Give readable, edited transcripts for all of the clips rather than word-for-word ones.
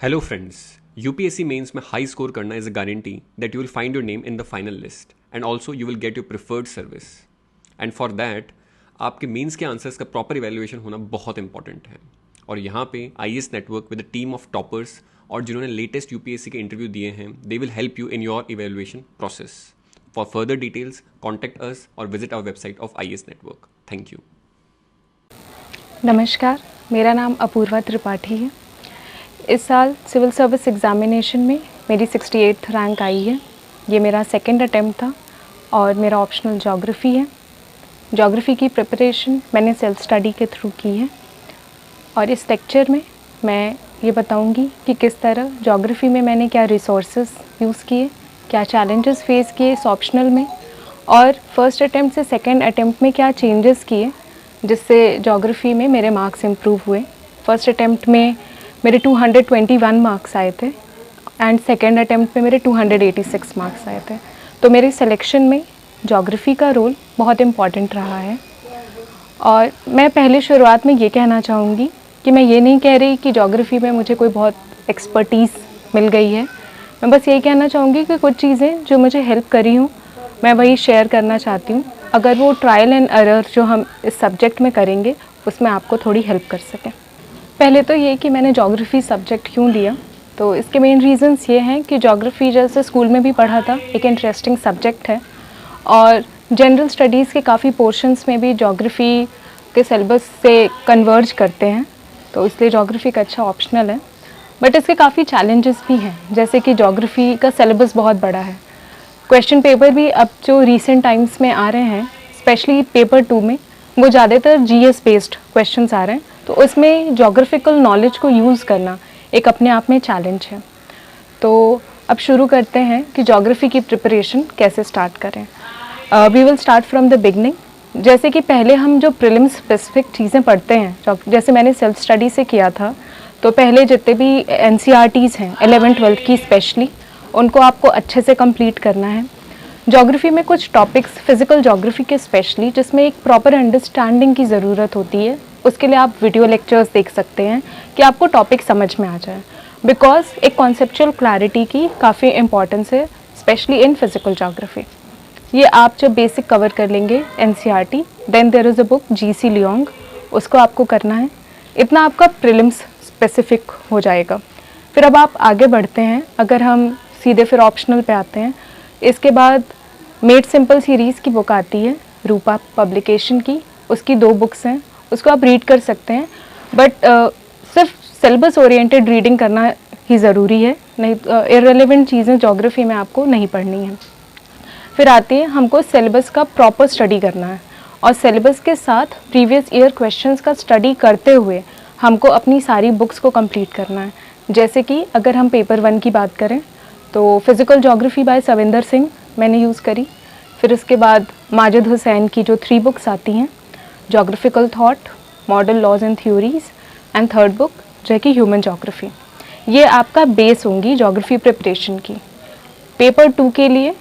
Hello friends, UPSC mains में high score करना is a guarantee that you will find your name in the final list and also you will get your preferred service and for that आपके mains के answers का proper evaluation होना बहुत important है। और यहाँ पे IAS network with a team of toppers और जिन्होंने लेटेस्ट UPSC के इंटरव्यू दिए हैं they will help you in your evaluation process. For further details contact us और visit our website of IAS network. Thank you. नमस्कार, मेरा नाम अपूर्वा त्रिपाठी है। इस साल सिविल सर्विस एग्ज़ामिनेशन में मेरी 68th रैंक आई है। ये मेरा सेकंड अटेम्प्ट था और मेरा ऑप्शनल ज्योग्राफ़ी है। ज्योग्राफ़ी की प्रिपरेशन मैंने सेल्फ स्टडी के थ्रू की है और इस लेक्चर में मैं ये बताऊंगी कि किस तरह ज्योग्राफ़ी में मैंने क्या रिसोर्सेज यूज़ किए, क्या चैलेंजेस फेस किए इस ऑप्शनल में और फर्स्ट अटेम्प्ट से सेकेंड अटेम्प्ट में क्या चेंजेस किए जिससे ज्योग्राफ़ी में मेरे मार्क्स इम्प्रूव हुए। फर्स्ट अटेम्प्ट में मेरे 221 मार्क्स आए थे एंड सेकेंड अटेम्प्ट में मेरे 286 मार्क्स आए थे। तो मेरे सिलेक्शन में ज्योग्राफ़ी का रोल बहुत इम्पॉर्टेंट रहा है। और मैं पहले शुरुआत में ये कहना चाहूँगी कि मैं ये नहीं कह रही कि ज्योग्राफ़ी में मुझे कोई बहुत एक्सपर्टीज़ मिल गई है। मैं बस यही कहना चाहूँगी कि कुछ चीज़ें जो मुझे हेल्प करी हूँ मैं वही शेयर करना चाहती हूँ। अगर वो ट्रायल एंड एरर जो हम इस सब्जेक्ट में करेंगे उसमें आपको थोड़ी हेल्प कर सकें। पहले तो ये कि मैंने ज्योग्राफ़ी सब्जेक्ट क्यों लिया, तो इसके मेन रीज़न्स ये हैं कि ज्योग्राफ़ी जैसे स्कूल में भी पढ़ा था, एक इंटरेस्टिंग सब्जेक्ट है और जनरल स्टडीज़ के काफ़ी पोर्शंस में भी ज्योग्राफ़ी के सिलेबस से कन्वर्ज करते हैं, तो इसलिए ज्योग्राफ़ी का अच्छा ऑप्शनल है। बट इसके काफ़ी चैलेंजेस भी हैं, जैसे कि ज्योग्राफ़ी का सिलेबस बहुत बड़ा है। क्वेश्चन पेपर भी अब जो रिसेंट टाइम्स में आ रहे हैं, स्पेशली पेपर 2 में, वो ज़्यादातर GS बेस्ड क्वेश्चंस आ रहे हैं, तो उसमें ज्योग्राफिकल नॉलेज को यूज़ करना एक अपने आप में चैलेंज है। तो अब शुरू करते हैं कि ज्योग्राफी की प्रिपरेशन कैसे स्टार्ट करें। We will start from the beginning. जैसे कि पहले हम जो प्रीलिम्स स्पेसिफिक चीज़ें पढ़ते हैं, जैसे मैंने सेल्फ स्टडी से किया था, तो पहले जितने भी NCERTs हैं 11th-12th की स्पेशली, उनको आपको अच्छे से कंप्लीट करना है। ज्योग्राफी में कुछ टॉपिक्स फिज़िकल ज्योग्राफी के स्पेशली जिसमें एक प्रॉपर अंडरस्टैंडिंग की ज़रूरत होती है, उसके लिए आप वीडियो लेक्चर्स देख सकते हैं कि आपको टॉपिक समझ में आ जाए। बिकॉज एक कॉन्सेप्चुअल क्लैरिटी की काफ़ी इंपॉर्टेंस है, स्पेशली इन फिज़िकल ज्योग्राफी। ये आप जब बेसिक कवर कर लेंगे NCERT, then there is a book GC Leong, उसको आपको करना है। इतना आपका प्रीलिम्स स्पेसिफिक हो जाएगा। फिर अब आप आगे बढ़ते हैं, अगर हम सीधे फिर ऑप्शनल पे आते हैं। इसके बाद मेड सिंपल सीरीज़ की बुक आती है रूपा पब्लिकेशन की, उसकी 2 बुक्स हैं, उसको आप रीड कर सकते हैं। बट सिर्फ सिलेबस ओरिएंटेड रीडिंग करना ही ज़रूरी है, नहीं इररिलेवेंट चीज़ें ज्योग्राफी में आपको नहीं पढ़नी है। फिर आती है हमको सिलेबस का प्रॉपर स्टडी करना है और सिलेबस के साथ प्रीवियस ईयर क्वेश्चंस का स्टडी करते हुए हमको अपनी सारी बुक्स को कंप्लीट करना है। जैसे कि अगर हम पेपर 1 की बात करें तो physical geography bye Savinder Singh मैंने यूज़ करी। फिर उसके बाद माजिद हुसैन की जो 3 बुक्स आती हैं, geographical thought, model laws and theories and third book जो है कि ह्यूमन ज्योग्राफी। ये आपका बेस होंगी ज्योग्राफी प्रिपरेशन की। पेपर 2 के लिए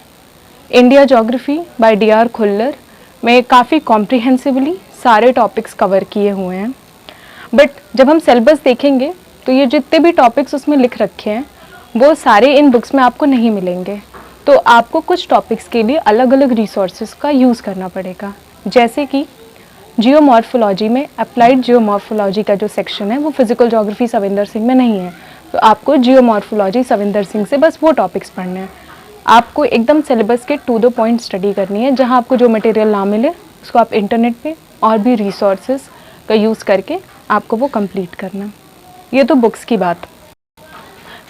India geography bye DR Khullar में काफ़ी कॉम्प्रिहेंसिवली सारे टॉपिक्स कवर किए हुए हैं। बट जब हम सिलेबस देखेंगे तो ये जितने भी टॉपिक्स उसमें लिख रखे हैं वो सारे इन बुक्स में आपको नहीं मिलेंगे, तो आपको कुछ टॉपिक्स के लिए अलग अलग रिसोर्सेज का यूज़ करना पड़ेगा। जैसे कि जियोमॉर्फोलॉजी में अप्लाइड जियोमॉर्फोलॉजी का जो सेक्शन है वो फिज़िकल ज्योग्राफी सविंदर सिंह में नहीं है, तो आपको जियोमॉर्फोलॉजी सविंदर सिंह से बस वो टॉपिक्स पढ़ने हैं। आपको एकदम सिलेबस के टू द पॉइंट स्टडी करनी है। जहाँ आपको जो मटेरियल ना मिले उसको आप इंटरनेट पे और भी रिसोर्सेज का यूज़ करके आपको वो कंप्लीट करना है। ये तो बुक्स की बात।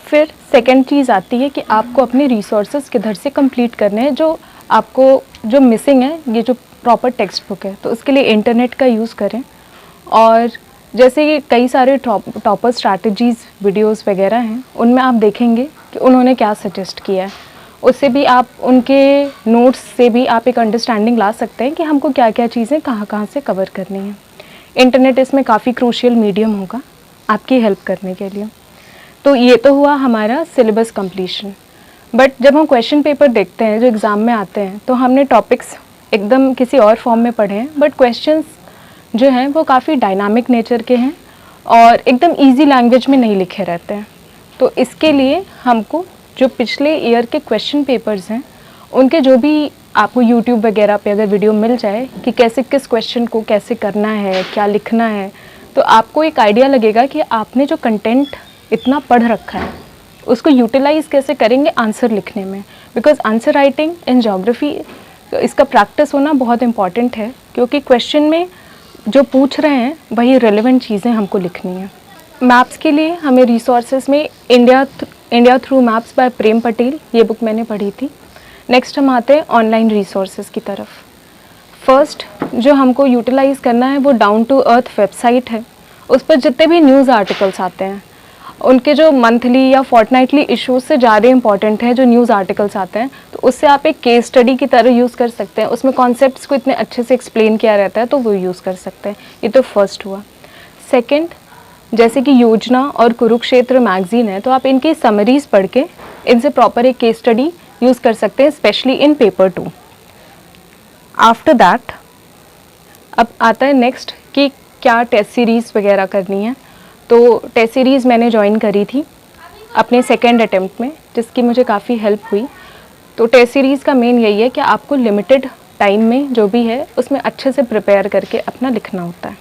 फिर सेकेंड चीज़ आती है कि आपको अपने रिसोर्सेज किधर से कंप्लीट करने हैं। जो आपको जो मिसिंग है, ये जो प्रॉपर टेक्स्ट बुक है, तो उसके लिए इंटरनेट का यूज़ करें। और जैसे ये कई सारे टॉपर स्ट्रैटेजीज़ वीडियोस वगैरह हैं, उनमें आप देखेंगे कि उन्होंने क्या सजेस्ट किया है। उससे भी आप उनके नोट्स से भी आप एक अंडरस्टैंडिंग ला सकते हैं कि हमको क्या क्या चीज़ें कहाँ कहाँ से कवर करनी है। इंटरनेट इसमें काफ़ी क्रूशियल मीडियम होगा आपकी हेल्प करने के लिए। तो ये तो हुआ हमारा सिलेबस कंप्लीशन। बट जब हम क्वेश्चन पेपर देखते हैं जो एग्ज़ाम में आते हैं, तो हमने टॉपिक्स एकदम किसी और फॉर्म में पढ़े हैं, बट क्वेश्चंस जो हैं वो काफ़ी डायनामिक नेचर के हैं और एकदम इजी लैंग्वेज में नहीं लिखे रहते हैं। तो इसके लिए हमको जो पिछले ईयर के क्वेश्चन पेपर्स हैं उनके जो भी आपको यूट्यूब वगैरह पे अगर वीडियो मिल जाए कि कैसे किस क्वेश्चन को कैसे करना है, क्या लिखना है, तो आपको एक आइडिया लगेगा कि आपने जो कंटेंट इतना पढ़ रखा है उसको यूटिलाइज कैसे करेंगे आंसर लिखने में। Because answer writing in geography इसका प्रैक्टिस होना बहुत इम्पॉर्टेंट है, क्योंकि क्वेश्चन में जो पूछ रहे हैं वही रेलेवेंट चीज़ें हमको लिखनी है। मैप्स के लिए हमें रिसोर्सेज में इंडिया थ्रू मैप्स बाय प्रेम पटेल, ये बुक मैंने पढ़ी थी। नेक्स्ट हम आते हैं ऑनलाइन रिसोर्सेज की तरफ। फर्स्ट जो हमको यूटिलाइज़ करना है वो डाउन टू अर्थ वेबसाइट है। उस पर जितने भी न्यूज़ आर्टिकल्स आते हैं उनके जो मंथली या फोर्टनाइटली इश्यूज से ज़्यादा इंपॉर्टेंट है जो न्यूज़ आर्टिकल्स आते हैं, तो उससे आप एक केस स्टडी की तरह यूज़ कर सकते हैं। उसमें कॉन्सेप्ट्स को इतने अच्छे से एक्सप्लेन किया रहता है तो वो यूज़ कर सकते हैं। ये तो फर्स्ट हुआ। सेकेंड, जैसे कि योजना और कुरुक्षेत्र मैगजीन है, तो आप इनकी समरीज पढ़ के इनसे प्रॉपर एक केस स्टडी यूज़ कर सकते हैं, specially in paper 2। After that अब आता है नेक्स्ट कि क्या टेस्ट सीरीज़ वगैरह करनी है। तो टेस्ट सीरीज़ मैंने ज्वाइन करी थी अपने सेकेंड अटेम्प्ट में, जिसकी मुझे काफ़ी हेल्प हुई। तो टेस्ट सीरीज़ का मेन यही है कि आपको लिमिटेड टाइम में जो भी है उसमें अच्छे से प्रिपेयर करके अपना लिखना होता है।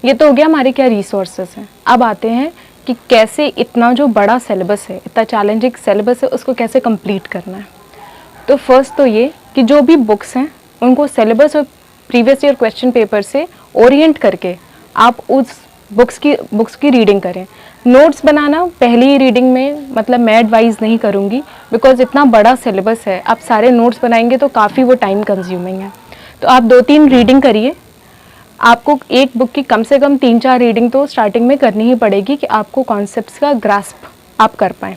ये तो हो गया हमारे क्या रिसोर्सेज हैं। अब आते हैं कि कैसे इतना जो बड़ा सिलेबस है, इतना चैलेंजिंग सिलेबस है, उसको कैसे कंप्लीट करना है। तो फर्स्ट तो ये कि जो भी बुक्स हैं उनको सिलेबस और प्रीवियस ईयर क्वेश्चन पेपर से ओरिएंट करके आप उस बुक्स की रीडिंग करें। नोट्स बनाना पहली ही रीडिंग में मतलब मैं एडवाइज़ नहीं करूँगी, बिकॉज इतना बड़ा सिलेबस है, आप सारे नोट्स बनाएंगे तो काफ़ी वो टाइम कंज्यूमिंग है। तो आप 2-3 रीडिंग करिए। आपको एक बुक की कम से कम 3-4 रीडिंग तो स्टार्टिंग में करनी ही पड़ेगी कि आपको कॉन्सेप्ट्स का ग्रास्प आप कर पाएँ।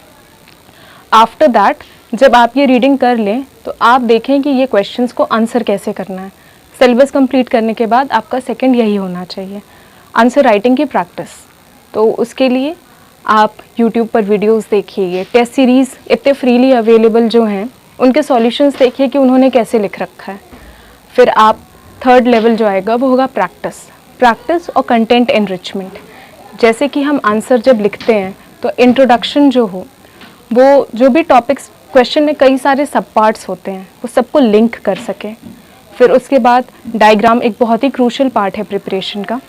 आफ्टर दैट जब आप ये रीडिंग कर लें तो आप देखें कि ये क्वेश्चंस को आंसर कैसे करना है। सिलेबस कंप्लीट करने के बाद आपका सेकंड यही होना चाहिए, आंसर राइटिंग की प्रैक्टिस। तो उसके लिए आप यूट्यूब पर वीडियोस देखिए, टेस्ट सीरीज़ इतने फ्रीली अवेलेबल जो हैं उनके सॉल्यूशंस देखिए कि उन्होंने कैसे लिख रखा है। फिर आप थर्ड लेवल जो आएगा वो होगा प्रैक्टिस और कंटेंट एनरिचमेंट। जैसे कि हम आंसर जब लिखते हैं तो इंट्रोडक्शन जो हो, वो जो भी टॉपिक्स क्वेश्चन में कई सारे सब पार्ट्स होते हैं वो सबको लिंक कर सके। फिर उसके बाद डायग्राम एक बहुत ही क्रूशियल पार्ट है प्रिपरेशन का,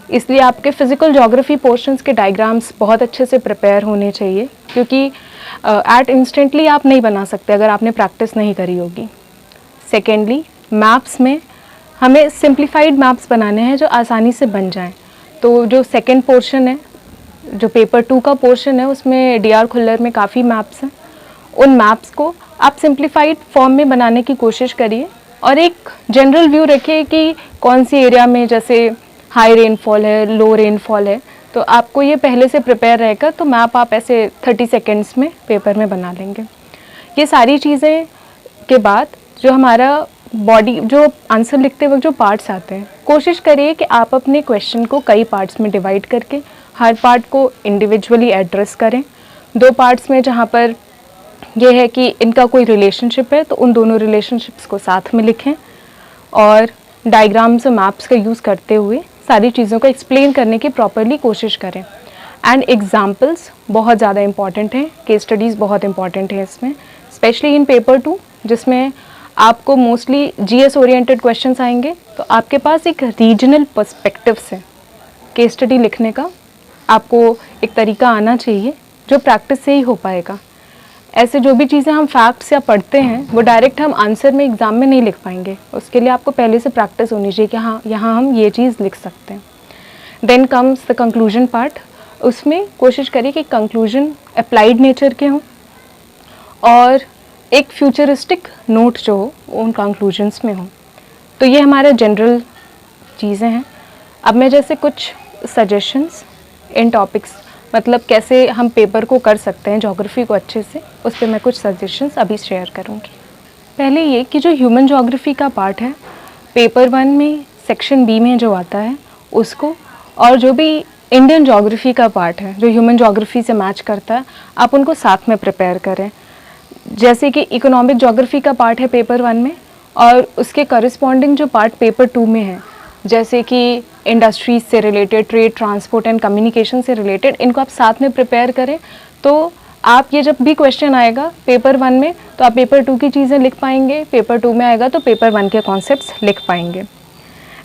इसलिए आपके फिजिकल ज्योग्राफी पोर्शंस के डायग्राम्स बहुत अच्छे से प्रिपेयर होने चाहिए, क्योंकि एट इंस्टेंटली आप नहीं बना सकते अगर आपने प्रैक्टिस नहीं करी होगी। सेकेंडली मैप्स में हमें सिंप्लीफाइड मैप्स बनाने हैं जो आसानी से बन जाएं। तो जो सेकेंड पोर्शन है, जो पेपर 2 का पोर्शन है, उसमें DR खुल्लर में काफ़ी मैप्स हैं। उन मैप्स को आप सिंप्लीफाइड फॉर्म में बनाने की कोशिश करिए और एक जनरल व्यू रखिए कि कौन सी एरिया में जैसे हाई रेनफॉल है, लो रेनफॉल है, तो आपको ये पहले से प्रिपेयर रहेगा। तो मैप आप ऐसे 30 सेकेंड्स में पेपर में बना लेंगे। ये सारी चीज़ें के बाद जो हमारा बॉडी जो आंसर लिखते वक्त जो पार्ट्स आते हैं, कोशिश करिए कि आप अपने क्वेश्चन को कई पार्ट्स में डिवाइड करके हर पार्ट को इंडिविजुअली एड्रेस करें। 2 पार्ट्स में जहाँ पर यह है कि इनका कोई रिलेशनशिप है तो उन दोनों रिलेशनशिप्स को साथ में लिखें, और डायग्राम्स और मैप्स का यूज़ करते हुए सारी चीज़ों को एक्सप्लेन करने की प्रॉपरली कोशिश करें। एंड एग्जाम्पल्स बहुत ज़्यादा इंपॉर्टेंट हैं, केस स्टडीज़ बहुत इंपॉर्टेंट है इसमें, स्पेशली इन पेपर 2 जिसमें आपको मोस्टली GS ओरिएंटेड क्वेश्चंस आएंगे। तो आपके पास एक रीजनल पर्सपेक्टिव से केस स्टडी लिखने का आपको एक तरीका आना चाहिए जो प्रैक्टिस से ही हो पाएगा। ऐसे जो भी चीज़ें हम फैक्ट्स या पढ़ते हैं वो डायरेक्ट हम आंसर में एग्ज़ाम में नहीं लिख पाएंगे, उसके लिए आपको पहले से प्रैक्टिस होनी चाहिए कि हाँ यहाँ हम ये चीज़ लिख सकते हैं। Then comes the conclusion part. उसमें कोशिश करिए कि कंक्लूजन अप्लाइड नेचर के हों और एक फ्यूचरिस्टिक नोट जो हो उन कंक्लूजन्स में हो। तो ये हमारा जनरल चीज़ें हैं। अब मैं जैसे कुछ सजेशंस इन टॉपिक्स, मतलब कैसे हम पेपर को कर सकते हैं ज्योग्राफी को अच्छे से, उस पर मैं कुछ सजेशंस अभी शेयर करूँगी। पहले ये कि जो ह्यूमन ज्योग्राफी का पार्ट है पेपर 1 में सेक्शन B में जो आता है उसको, और जो भी इंडियन ज्योग्राफी का पार्ट है जो ह्यूमन ज्योग्राफी से मैच करता है, आप उनको साथ में प्रिपेयर करें। जैसे कि इकोनॉमिक ज्योग्राफी का पार्ट है पेपर 1 में और उसके करस्पॉन्डिंग जो पार्ट पेपर 2 में है, जैसे कि इंडस्ट्रीज से related, trade, transport and communication से रिलेटेड, इनको आप साथ में प्रिपेयर करें। तो आप ये जब भी क्वेश्चन आएगा पेपर 1 में तो आप पेपर 2 की चीज़ें लिख पाएंगे, पेपर 2 में आएगा तो पेपर 1 के कॉन्सेप्ट्स लिख पाएंगे।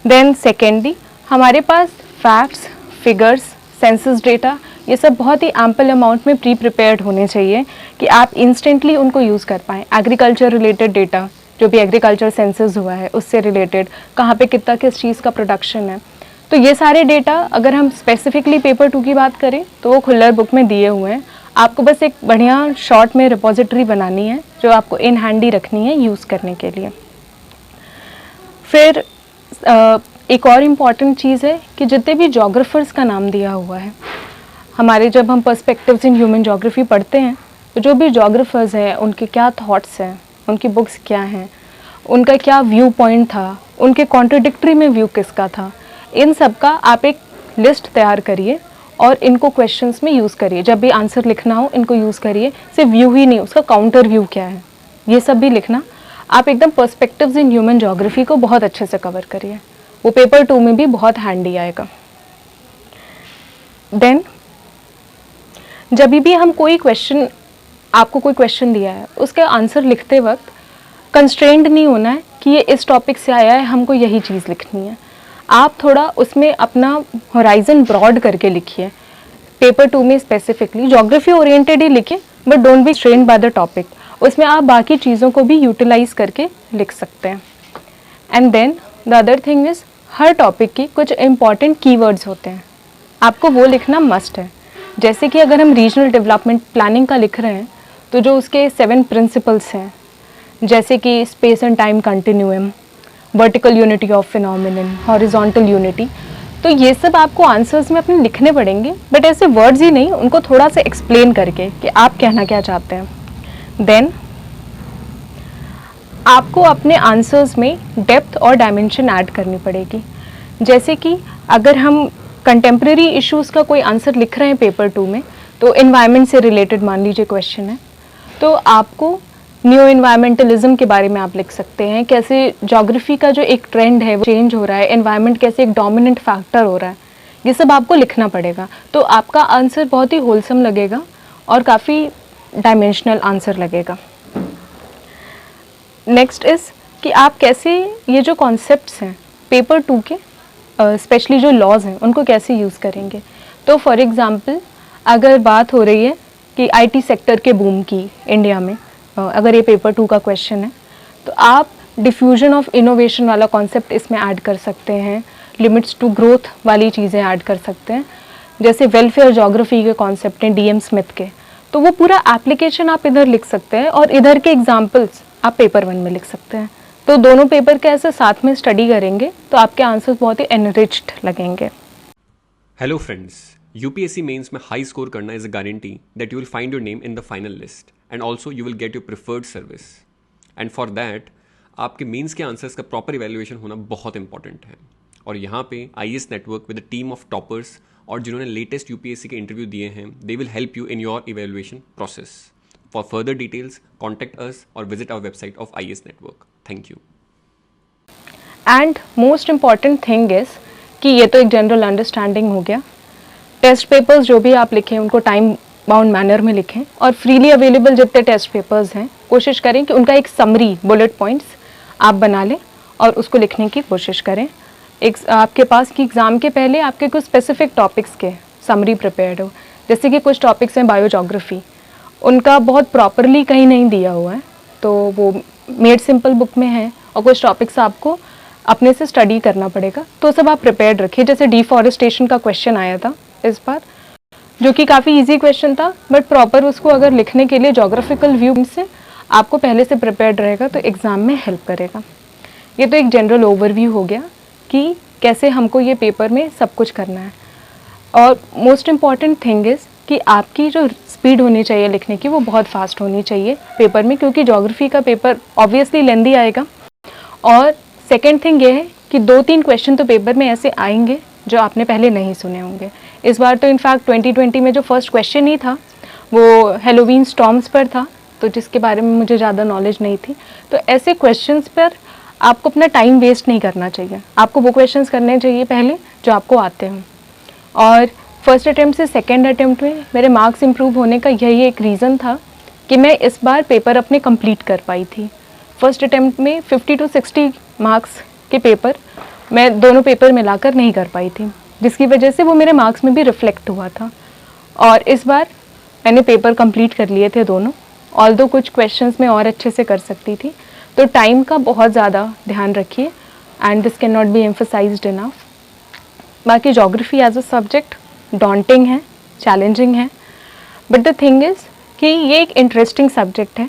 देन सेकेंडली हमारे पास फैक्ट्स, फिगर्स, सेंसस डेटा, ये सब बहुत ही एम्पल अमाउंट में प्री प्रिपेयर्ड होने चाहिए कि आप इंस्टेंटली उनको यूज़ कर पाएँ। एग्रीकल्चर रिलेटेड डेटा, जो भी एग्रीकल्चर सेंसस हुआ है उससे रिलेटेड, कहाँ पे कितना किस चीज़ का प्रोडक्शन है, तो ये सारे डेटा अगर हम स्पेसिफिकली पेपर 2 की बात करें तो वो खुल्लर बुक में दिए हुए हैं। आपको बस एक बढ़िया शॉर्ट में रिपोजिटरी बनानी है जो आपको इन हैंडी रखनी है यूज़ करने के लिए। फिर एक और इम्पॉर्टेंट चीज़ है कि जितने भी जोग्राफर्स का नाम दिया हुआ है, हमारे जब हम पर्सपेक्टिव्स इन ह्यूमन जोग्राफी पढ़ते हैं तो जो भी जोग्राफर्स हैं उनके क्या थॉट्स हैं, उनकी बुक्स क्या हैं, उनका क्या व्यू पॉइंट था, उनके कॉन्ट्रडिक्टरी में व्यू किसका था, इन सब का आप एक लिस्ट तैयार करिए और इनको क्वेश्चंस में यूज़ करिए। जब भी आंसर लिखना हो इनको यूज़ करिए। सिर्फ व्यू ही नहीं, उसका काउंटर व्यू क्या है ये सब भी लिखना। आप एकदम पर्सपेक्टिव्स इन ह्यूमन ज्योग्राफी को बहुत अच्छे से कवर करिए, वो पेपर 2 में भी बहुत हैंडी आएगा। देन जब भी हम कोई क्वेश्चन, आपको कोई क्वेश्चन दिया है उसके आंसर लिखते वक्त कंस्ट्रेंड नहीं होना है कि ये इस टॉपिक से आया है हमको यही चीज़ लिखनी है। आप थोड़ा उसमें अपना होराइजन ब्रॉड करके लिखिए। पेपर 2 में स्पेसिफिकली ज्योग्राफी ओरिएंटेड ही लिखिए, but don't be strained by the topic. उसमें आप बाकी चीज़ों को भी यूटिलाइज करके लिख सकते हैं। And then the other thing is, हर टॉपिक की कुछ इंपॉर्टेंट कीवर्ड्स होते हैं, आपको वो लिखना मस्ट है। जैसे कि अगर हम रीजनल डेवलपमेंट प्लानिंग का लिख रहे हैं तो जो उसके 7 प्रिंसिपल्स हैं, जैसे कि space and time continuum, vertical unity of phenomenon, horizontal unity, तो ये सब आपको आंसर्स में अपने लिखने पड़ेंगे, बट ऐसे वर्ड्स ही नहीं, उनको थोड़ा सा एक्सप्लेन करके कि आप कहना क्या चाहते हैं। देन आपको अपने आंसर्स में डेप्थ और डायमेंशन ऐड करनी पड़ेगी। जैसे कि अगर हम कंटेम्प्रेरी इश्यूज़ का कोई आंसर लिख रहे हैं पेपर 2 में, तो एनवायरनमेंट से रिलेटेड मान लीजिए क्वेश्चन है, तो आपको न्यू इन्वायरमेंटलिज्म के बारे में आप लिख सकते हैं, कैसे ज्योग्राफी का जो एक ट्रेंड है वो चेंज हो रहा है, एनवायरनमेंट कैसे एक डोमिनेंट फैक्टर हो रहा है, ये सब आपको लिखना पड़ेगा। तो आपका आंसर बहुत ही होलसम लगेगा और काफ़ी डायमेंशनल आंसर लगेगा। नेक्स्ट इज़ कि आप कैसे ये जो कॉन्सेप्ट्स हैं पेपर 2 के, स्पेशली जो लॉज हैं, उनको कैसे यूज़ करेंगे। तो फॉर एग्ज़ाम्पल अगर बात हो रही है कि आईटी सेक्टर के बूम की इंडिया में, अगर ये पेपर 2 का क्वेश्चन है, तो आप डिफ्यूजन ऑफ इनोवेशन वाला कॉन्सेप्ट इसमें ऐड कर सकते हैं, लिमिट्स टू ग्रोथ वाली चीज़ें ऐड कर सकते हैं, जैसे वेलफेयर ज्योग्राफी के कॉन्सेप्ट हैं DM स्मिथ के, तो वो पूरा एप्लीकेशन आप इधर लिख सकते हैं और इधर के एग्जाम्पल्स आप पेपर 1 में लिख सकते हैं। तो दोनों पेपर के ऐसे साथ में स्टडी करेंगे तो आपके आंसर्स बहुत ही एनरिच्ड लगेंगे। हेलो फ्रेंड्स, UPSC मेंस में हाई स्कोर करना is a guarantee that you will find your name in the final list and also you will get your preferred service. And for that आपके mains के answers का proper evaluation होना बहुत important है। और यहाँ पे IAS network with a team of toppers और जिन्होंने लेटेस्ट UPSC के इंटरव्यू दिए हैं, they will help you in your evaluation process. For further details contact us और visit our website of IAS network. Thank you. And most important thing is कि ये तो एक जनरल अंडरस्टैंडिंग हो गया, टेस्ट पेपर्स जो भी आप लिखें उनको टाइम बाउंड मैनर में लिखें और फ्रीली अवेलेबल जितने टेस्ट पेपर्स हैं कोशिश करें कि उनका एक समरी बुलेट पॉइंट्स आप बना लें और उसको लिखने की कोशिश करें। एक आपके पास कि एग्ज़ाम के पहले आपके कुछ स्पेसिफिक टॉपिक्स के समरी प्रिपेयर्ड हो। जैसे कि कुछ टॉपिक्स हैं बायोजोग्राफी, उनका बहुत प्रॉपरली कहीं नहीं दिया हुआ है, तो वो मेड सिंपल बुक में है और कुछ टॉपिक्स आपको अपने से स्टडी करना पड़ेगा, तो सब आप प्रिपेयर्ड रखिए। जैसे डिफॉरेस्टेशन का क्वेश्चन आया था इस बार, जो कि काफ़ी इजी क्वेश्चन था, बट प्रॉपर उसको अगर लिखने के लिए जोग्राफिकल व्यू से आपको पहले से प्रिपेयर्ड रहेगा तो एग्ज़ाम में हेल्प करेगा। ये तो एक जनरल ओवरव्यू हो गया कि कैसे हमको ये पेपर में सब कुछ करना है। और मोस्ट इम्पॉर्टेंट थिंग इज़ कि आपकी जो स्पीड होनी चाहिए लिखने की वो बहुत फास्ट होनी चाहिए पेपर में, क्योंकि ज्योग्राफी का पेपर ऑब्वियसली लेंदी आएगा। और सेकेंड थिंग ये है कि 2-3 क्वेश्चन तो पेपर में ऐसे आएंगे जो आपने पहले नहीं सुने होंगे। इस बार तो इनफैक्ट 2020 में जो फर्स्ट क्वेश्चन ही था वो हैलोवीन स्टॉर्म्स पर था, तो जिसके बारे में मुझे ज़्यादा नॉलेज नहीं थी। तो ऐसे क्वेश्चंस पर आपको अपना टाइम वेस्ट नहीं करना चाहिए, आपको वो क्वेश्चंस करने चाहिए पहले जो आपको आते हैं। और फर्स्ट अटैम्प्ट से सेकेंड अटैम्प्ट में मेरे मार्क्स इम्प्रूव होने का यही एक रीज़न था कि मैं इस बार पेपर अपने कंप्लीट कर पाई थी। फर्स्ट अटैम्प्ट में 50 to 60 मार्क्स के पेपर मैं दोनों पेपर मिलाकर नहीं कर पाई थी, जिसकी वजह से वो मेरे मार्क्स में भी रिफ्लेक्ट हुआ था। और इस बार मैंने पेपर कंप्लीट कर लिए थे दोनों, ऑल्दो कुछ क्वेश्चंस मैं और अच्छे से कर सकती थी। तो टाइम का बहुत ज़्यादा ध्यान रखिए, and this can not be emphasised enough. बाकी geography as a subject daunting है, चैलेंजिंग है, बट द थिंग इज़ कि ये एक इंटरेस्टिंग सब्जेक्ट है।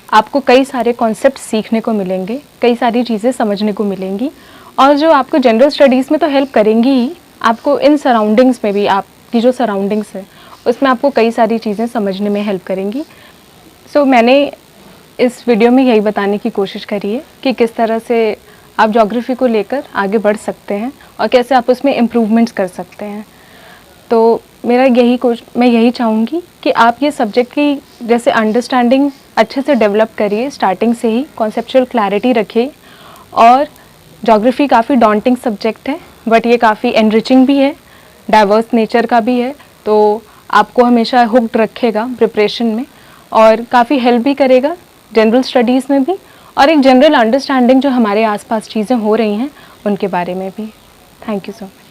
आपको कई सारे कॉन्सेप्ट सीखने को मिलेंगे, कई सारी चीज़ें समझने को मिलेंगी, और जो आपको जनरल स्टडीज़ में तो हेल्प करेंगी ही, आपको इन सराउंडिंग्स में भी, आपकी जो सराउंडिंग्स है उसमें आपको कई सारी चीज़ें समझने में हेल्प करेंगी। सो मैंने इस वीडियो में यही बताने की कोशिश करी है कि किस तरह से आप ज्योग्राफी को लेकर आगे बढ़ सकते हैं और कैसे आप उसमें इम्प्रूवमेंट्स कर सकते हैं। तो मैं यही चाहूँगी कि आप ये सब्जेक्ट की जैसे अंडरस्टैंडिंग अच्छे से डेवलप करिए, स्टार्टिंग से ही कॉन्सेप्चुअल क्लैरिटी रखिए। और ज्योग्राफी काफ़ी डॉन्टिंग सब्जेक्ट है, बट ये काफ़ी एनरिचिंग भी है, डाइवर्स नेचर का भी है, तो आपको हमेशा हुक्ड रखेगा प्रिपरेशन में और काफ़ी हेल्प भी करेगा जनरल स्टडीज़ में भी, और एक जनरल अंडरस्टैंडिंग जो हमारे आसपास चीज़ें हो रही हैं उनके बारे में भी। Thank you so much.